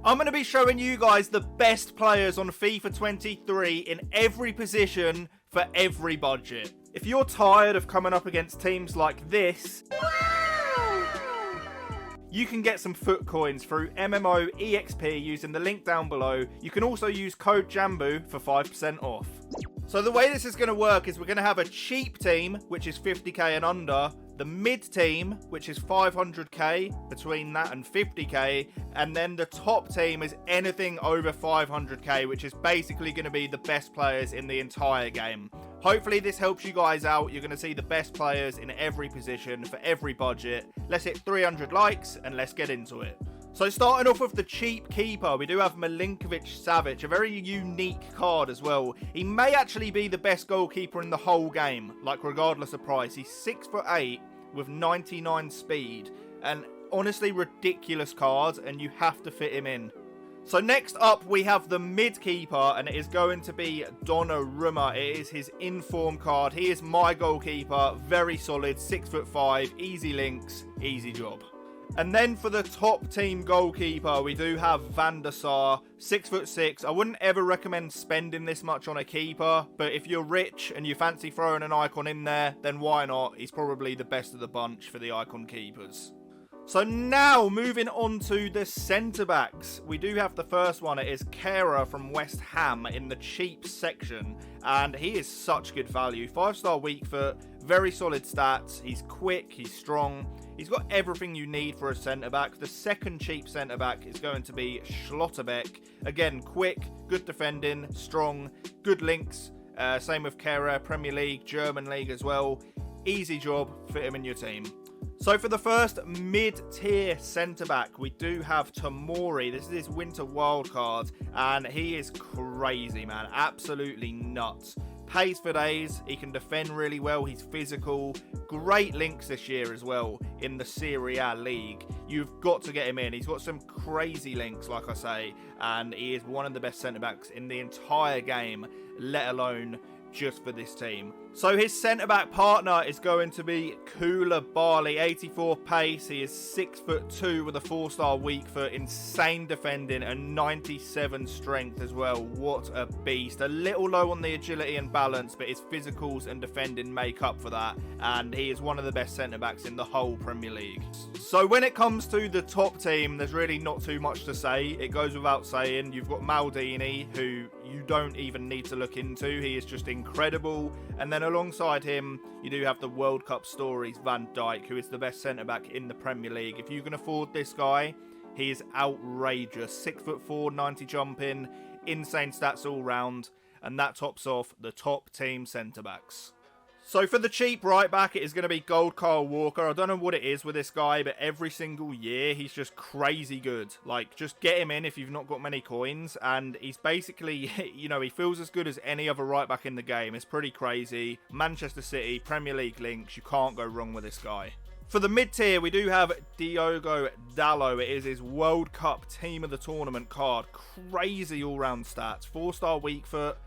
I'm going to be showing you guys the best players on FIFA 23 in every position for every budget. If you're tired of coming up against teams like this, you can get some foot coins through MMO EXP using the link down below. You can also use code JambooUK for 5% off. So the way this is going to work is we're going to have a cheap team, which is 50k and under, the mid team, which is 500k, between that and 50k, and then the top team is anything over 500k, which is basically going to be the best players in the entire game. Hopefully this helps you guys out. You're going to see the best players in every position for every budget. Let's hit 300 likes and let's get into it. So starting off with the cheap keeper, we do have Milinkovic-Savic, a very unique card as well. He may actually be the best goalkeeper in the whole game, like regardless of price. He's 6'8" with 99 speed, and honestly ridiculous card, and you have to fit him in. So next up we have the mid keeper, and it is going to be Donnarumma. It is his inform card. He is my goalkeeper, very solid, 6'5", easy links, easy job. And then for the top team goalkeeper, we do have Van der Sar, 6'6". I wouldn't ever recommend spending this much on a keeper, but if you're rich and you fancy throwing an icon in there, then why not? He's probably the best of the bunch for the icon keepers. So now, moving on to the centre-backs. We do have the first one. It is Kehrer from West Ham in the cheap section. And he is such good value. 5-star weak foot, very solid stats. He's quick, he's strong. He's got everything you need for a centre-back. The second cheap centre-back is going to be Schlotterbeck. Again, quick, good defending, strong, good links. Same with Kehrer, Premier League, German League as well. Easy job, fit him in your team. So for the first mid-tier centre-back, we do have Tomori. This is his winter wildcard, and he is crazy, man. Absolutely nuts. Pays for days. He can defend really well. He's physical. Great links this year as well in the Serie A league. You've got to get him in. He's got some crazy links, like I say, and he is one of the best centre-backs in the entire game, let alone just for this team. So his centre-back partner is going to be Koulibaly, 84 pace. He is 6'2" with a 4-star weak foot, insane defending, and 97 strength as well. What a beast. A little low on the agility and balance, but his physicals and defending make up for that, and he is one of the best centre-backs in the whole Premier League. So when it comes to the top team, there's really not too much to say. It goes without saying. You've got Maldini, who you don't even need to look into. He is just incredible. And then alongside him, you do have the World Cup stories, Van Dijk, who is the best centre-back in the Premier League. If you can afford this guy, he is outrageous. 6'4", 90 jumping, insane stats all round. And that tops off the top team centre-backs. So for the cheap right back, it is going to be Gold Kyle Walker. I don't know what it is with this guy, but every single year, he's just crazy good. Like, just get him in if you've not got many coins. And he's basically, you know, he feels as good as any other right back in the game. It's pretty crazy. Manchester City, Premier League links. You can't go wrong with this guy. For the mid-tier, we do have Diogo Dalot. It is his World Cup Team of the Tournament card. Crazy all-round stats. 4-star weak foot.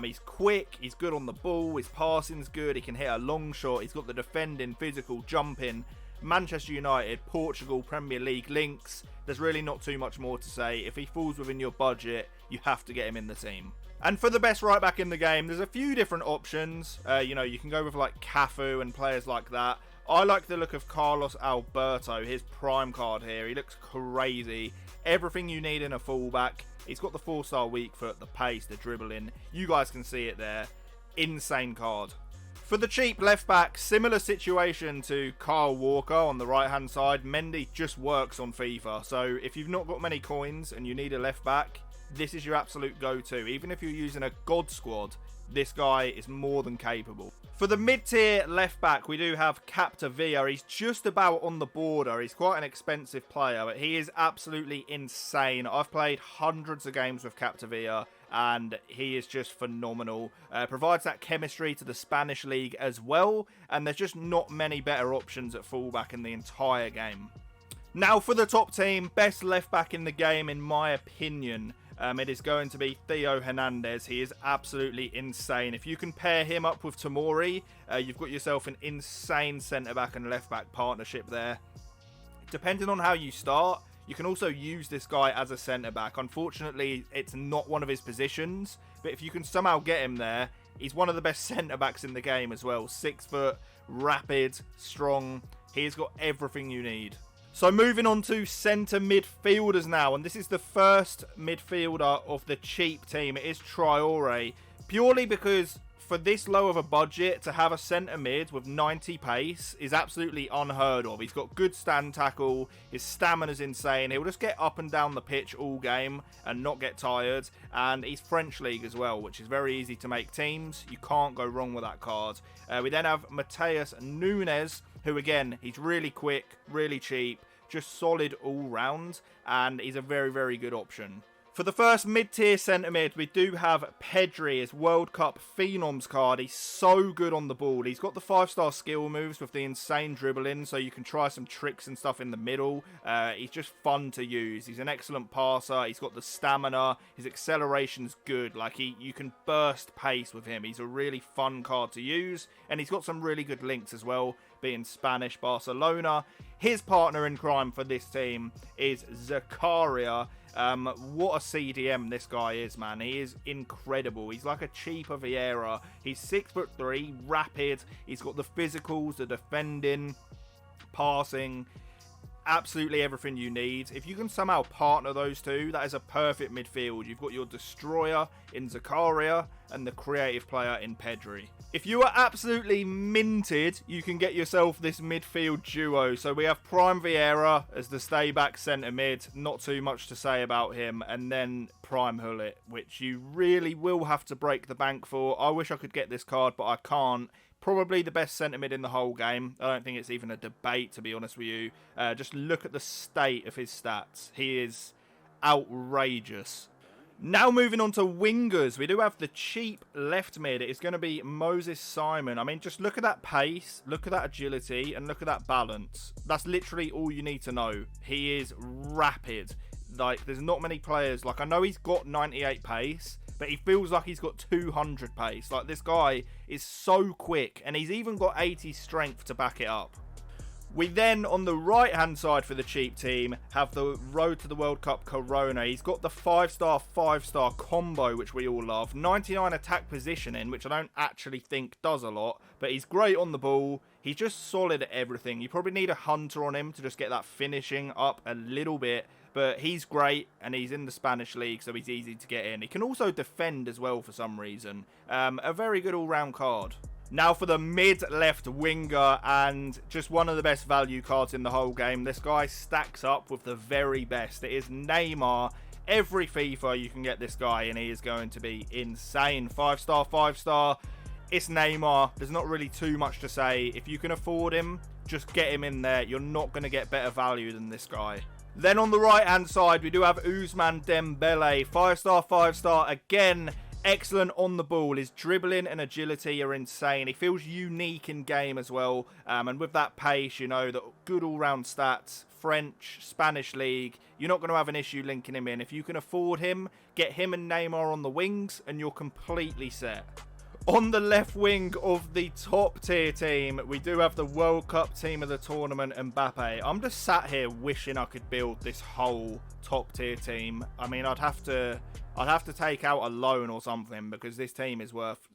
He's quick, he's good on the ball, his passing's good, he can hit a long shot, he's got the defending, physical, jumping. Manchester United, Portugal, Premier League links. There's really not too much more to say. If he falls within your budget, you have to get him in the team. And for the best right back in the game, there's a few different options. You know, you can go with like Cafu and players like that. I like the look of Carlos Alberto, his prime card here. He looks crazy. Everything you need in a fullback. He's got the 4-star weak foot, the pace, the dribbling. You guys can see it there. Insane card. For the cheap left back, similar situation to Kyle Walker on the right hand side. Mendy just works on FIFA. So if you've not got many coins and you need a left back, this is your absolute go-to. Even if you're using a God squad, this guy is more than capable. For the mid-tier left back, we do have Capdevila. He's just about on the border. He's quite an expensive player, but he is absolutely insane. I've played hundreds of games with Capdevila, and he is just phenomenal. Provides that chemistry to the Spanish league as well, and there's just not many better options at fullback in the entire game. Now for the top team, best left back in the game in my opinion. It is going to be Theo Hernandez. He is absolutely insane. If you can pair him up with Tomori, you've got yourself an insane centre-back and left-back partnership there. Depending on how you start, You can also use this guy as a centre-back. Unfortunately, it's not one of his positions, but if you can somehow get him there, he's one of the best centre-backs in the game as well. 6 foot, rapid, strong. He's got everything you need. So moving on to centre midfielders now, and this is the first midfielder of the cheap team. It is Traore, purely because for this low of a budget, to have a centre mid with 90 pace is absolutely unheard of. He's got good stand tackle, his stamina's insane, he'll just get up and down the pitch all game and not get tired, and he's French League as well, which is very easy to make teams. You can't go wrong with that card. We then have Mateus Nunes, who again, he's really quick, really cheap, just solid all round, and he's a very, very good option. For the first mid-tier centre-mid, we do have Pedri, his World Cup Phenoms card. He's so good on the ball. He's got the 5-star skill moves with the insane dribbling, so you can try some tricks and stuff in the middle. He's just fun to use. He's an excellent passer. He's got the stamina. His acceleration's good. Like, you can burst pace with him. He's a really fun card to use, and he's got some really good links as well, being Spanish Barcelona. His partner in crime for this team is Zakaria. What a CDM this guy is, man. He is incredible. He's like a cheaper Vieira. He's 6'3", rapid. He's got the physicals, the defending, passing, absolutely everything you need. If you can somehow partner those two, that is a perfect midfield. You've got your destroyer in Zakaria and the creative player in Pedri. If you are absolutely minted, you can get yourself this midfield duo. So we have Prime Vieira as the stay-back centre mid. Not too much to say about him. And then Prime Hullet, which you really will have to break the bank for. I wish I could get this card, but I can't. Probably the best centre mid in the whole game. I don't think it's even a debate, to be honest with you. Just look at the state of his stats. He is outrageous. Now moving on to wingers, we do have the cheap left mid. It is going to be Moses Simon. I mean, just look at that pace, look at that agility, and look at that balance. That's literally all you need to know. He is rapid. Like, there's not many players. Like, I know he's got 98 pace, but he feels like he's got 200 pace. Like, this guy is so quick, and he's even got 80 strength to back it up. We then, on the right-hand side for the cheap team, have the Road to the World Cup Corona. He's got the 5-star, 5-star combo, which we all love. 99 attack positioning, which I don't actually think does a lot, but he's great on the ball. He's just solid at everything. You probably need a hunter on him to just get that finishing up a little bit, but he's great, and he's in the Spanish league, so he's easy to get in. He can also defend as well for some reason. A very good all-round card. Now for the mid-left winger, and just one of the best value cards in the whole game. This guy stacks up with the very best. It is Neymar. Every FIFA you can get this guy, and he is going to be insane. 5-star, 5-star. It's Neymar. There's not really too much to say. If you can afford him, just get him in there. You're not going to get better value than this guy. Then on the right-hand side, we do have Ousmane Dembele. 5-star, 5-star. Again, excellent on the ball. His dribbling and agility are insane. He feels unique in game as well. And with that pace, you know, the good all-round stats, French, Spanish league, you're not going to have an issue linking him in. If you can afford him, get him and Neymar on the wings, and you're completely set. On the left wing of the top tier team, we do have the World Cup team of the tournament, Mbappe. I'm just sat here wishing I could build this whole top tier team. I mean, I'd have to take out a loan or something, because this team is worth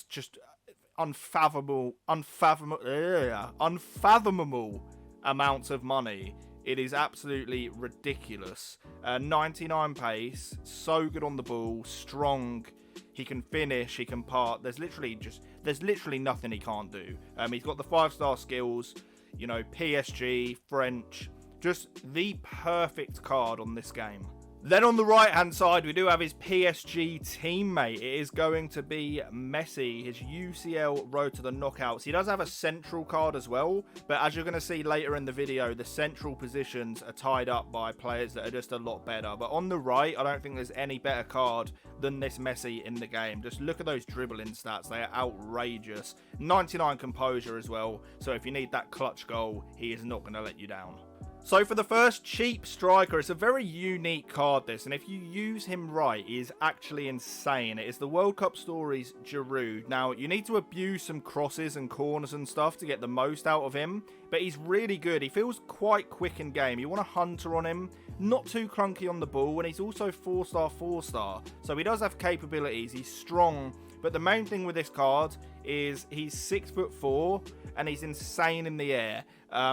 just unfathomable amounts of money. It is absolutely ridiculous. 99 pace, so good on the ball, strong. He can finish, he can part. There's literally nothing he can't do. He's got the 5-star skills, you know, PSG, French. Just the perfect card on this game. Then on the right-hand side, we do have his PSG teammate. It is going to be Messi, his UCL Road to the Knockouts. He does have a central card as well, but as you're going to see later in the video, the central positions are tied up by players that are just a lot better. But on the right, I don't think there's any better card than this Messi in the game. Just look at those dribbling stats. They are outrageous. 99 composure as well, so if you need that clutch goal, he is not going to let you down. So for the first cheap striker, it's a very unique card, this, and if you use him right, he is actually insane. It is the World Cup Stories Giroud. Now, you need to abuse some crosses and corners and stuff to get the most out of him, but he's really good. He feels quite quick in game. You want a hunter on him, not too clunky on the ball, and he's also 4-star, 4-star. So he does have capabilities, he's strong, but the main thing with this card is he's 6'4", and he's insane in the air.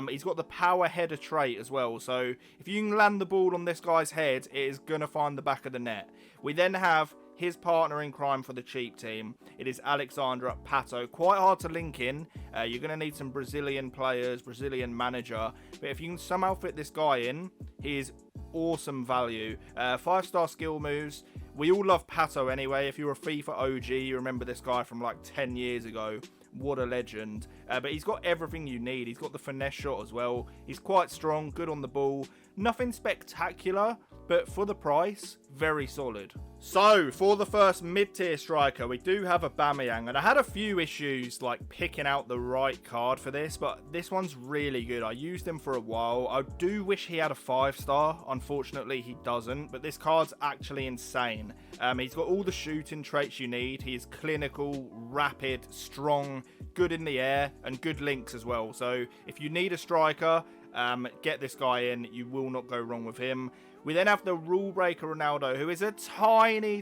He's got the power header trait as well, so if you can land the ball on this guy's head, it is going to find the back of the net. We then have his partner in crime for the cheap team. It is Alexandra Pato. Quite hard to link in. You're going to need some Brazilian players, Brazilian manager, but if you can somehow fit this guy in, he is awesome value. 5-star skill moves. We all love Pato anyway. If you're a FIFA OG, you remember this guy from like 10 years ago. What a legend. But he's got everything you need. He's got the finesse shot as well. He's quite strong, good on the ball. Nothing spectacular, but for the price, very solid. So, for the first mid-tier striker, we do have Aubameyang, and I had a few issues like picking out the right card for this, but this one's really good. I used him for a while. I do wish he had a 5-star. Unfortunately, he doesn't, but this card's actually insane. He's got all the shooting traits you need. He is clinical, rapid, strong, good in the air, and good links as well. So, if you need a striker, get this guy in. You will not go wrong with him. We then have the rule breaker Ronaldo, who is a tiny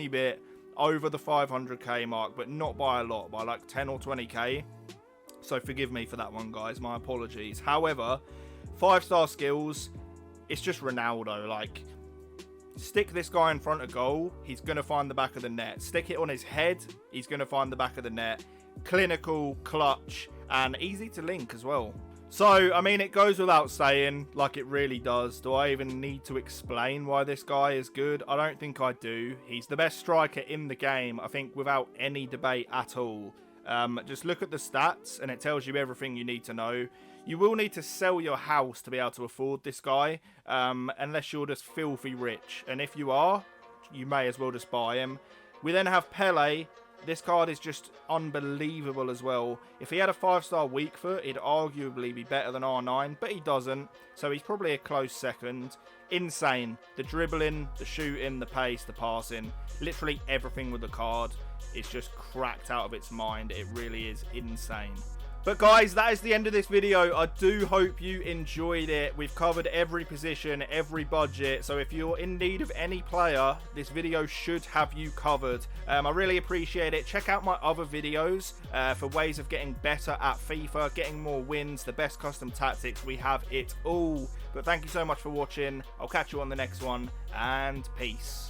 bit over the 500k mark, but not by a lot, by like 10 or 20k. So forgive me for that one, guys. My apologies. However, 5-star skills, it's just Ronaldo. Like, stick this guy in front of goal, he's going to find the back of the net. Stick it on his head, he's going to find the back of the net. Clinical, clutch, and easy to link as well. So, I mean, it goes without saying, like it really does. Do I even need to explain why this guy is good? I don't think I do. He's the best striker in the game, I think, without any debate at all. Just look at the stats, and it tells you everything you need to know. You will need to sell your house to be able to afford this guy, unless you're just filthy rich. And if you are, you may as well just buy him. We then have Pele. This card is just unbelievable as well. If he had a 5-star weak foot, he'd arguably be better than R9, but he doesn't. So he's probably a close second. Insane. The dribbling, the shooting, the pace, the passing. Literally everything with the card is just cracked out of its mind. It really is insane. But guys, that is the end of this video. I do hope you enjoyed it. We've covered every position, every budget. So if you're in need of any player, this video should have you covered. I really appreciate it. Check out my other videos for ways of getting better at FIFA, getting more wins, the best custom tactics. We have it all. But thank you so much for watching. I'll catch you on the next one, and peace.